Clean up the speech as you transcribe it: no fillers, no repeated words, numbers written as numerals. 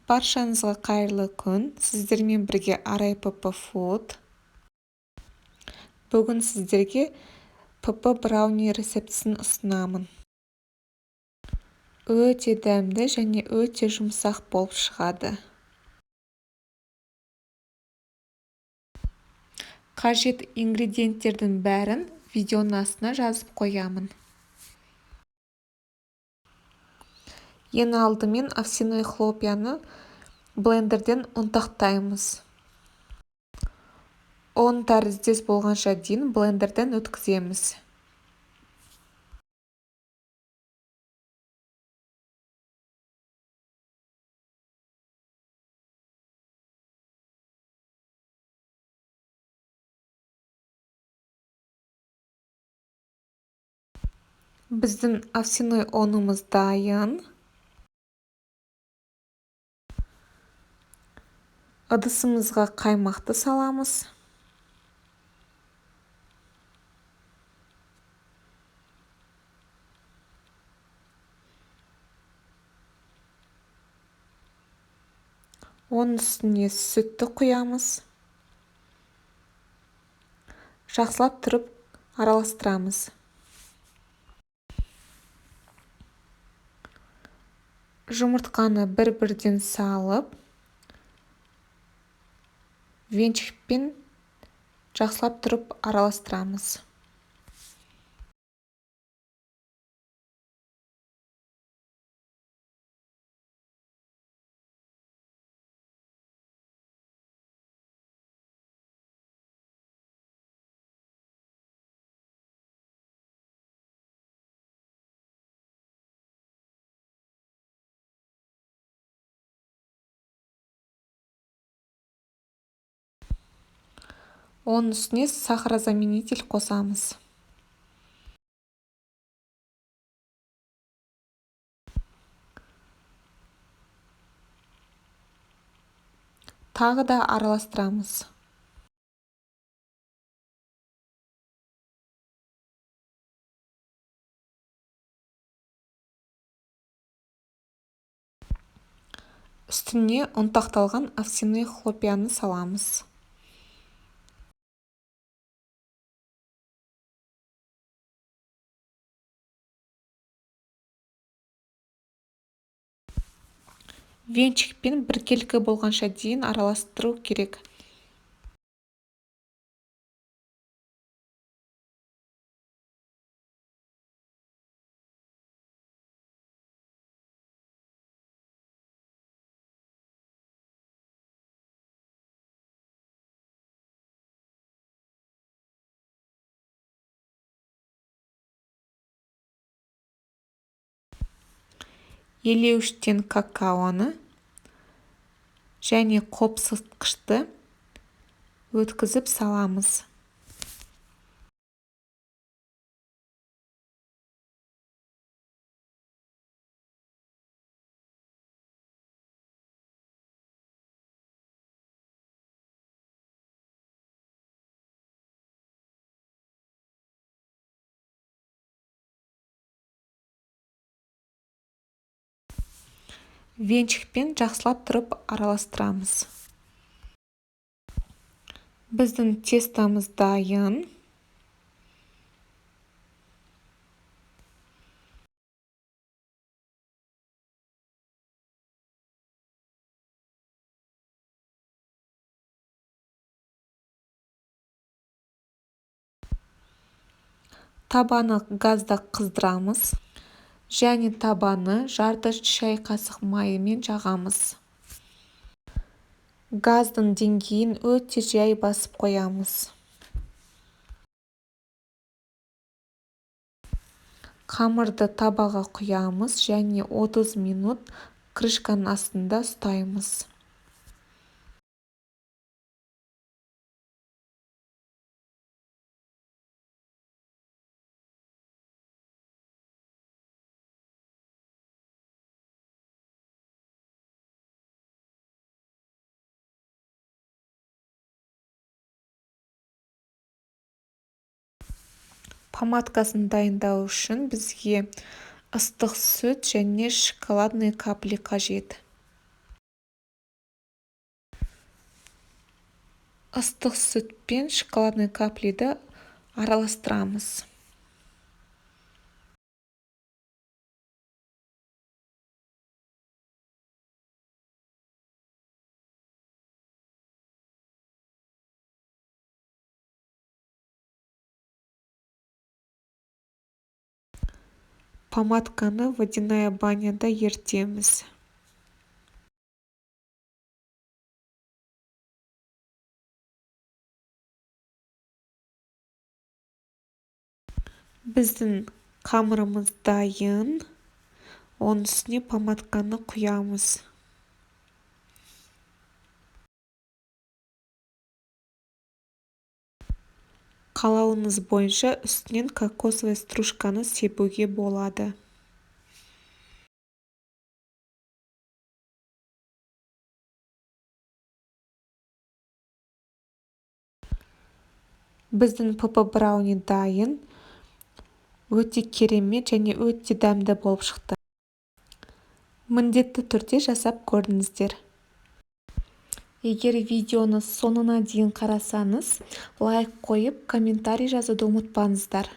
Баршаңызға қайырлы күн. Сіздермен бірге Арай ПП Food. Бүгін сіздерге ПП брауни рецептісін ұсынамын. Өте дәмді және өте жұмсақ болып шығады. Қажет ингредиенттердің бәрін видеоның астына жазып қоямын. Ең алдымен овсяной хлопьяны блендерден ұнтақтаймыз. Он тәріздес болғанша дейін блендерден өткіземіз. Біздің овсяной ұнымыз дайын. Ыдысымызға қаймақты саламыз. Оның үстіне сүтті құямыз. Жақсылап тұрып араластырамыз. Жұмыртқаны бір-бірден салып, венчикпен жақсылап тұрып араластырамыз. Оның үстіне сахарозаменитель қосамыз. Тағы да араластырамыз. Үстіне ұнтақталған овсяной хлопьяны саламыз. Венчикпен біркелкі болғанша дейін араластыру керек. Елеуіштен какаоны және қопсытқышты өткізіп саламыз. Венчикпен жақсылап тұрып араластырамыз. Біздің тестамыз дайын. Табаны газда қыздырамыз. Және табаны жарты шай қасық майымен жағамыз. Газдың деңгейін өте жай басып қоямыз. Қамырды табаға құямыз және 30 минут крышканың астында ұстаймыз. Помадкасын дайындау үшін бізге ыстық сүт және шоколадный капли қажет. Ыстық сүт пен шоколадный каплиді араластырамыз. Помадканы водяная баняда ертеміз. Біздің қамырымыз дайын. Оның үстіне помадканы құямыз. Қалауыңыз бойынша үстінен кокосовый стружканы себуге болады. Біздің ПП брауни дайын. Өте керемет және өте дәмді болып шықты. Міндетті түрде жасап көрдіңіздер. Егер видеоны соңына дейін қарасаңыз, лайк қойып, комментарий жазуды ұмытпаңыздар.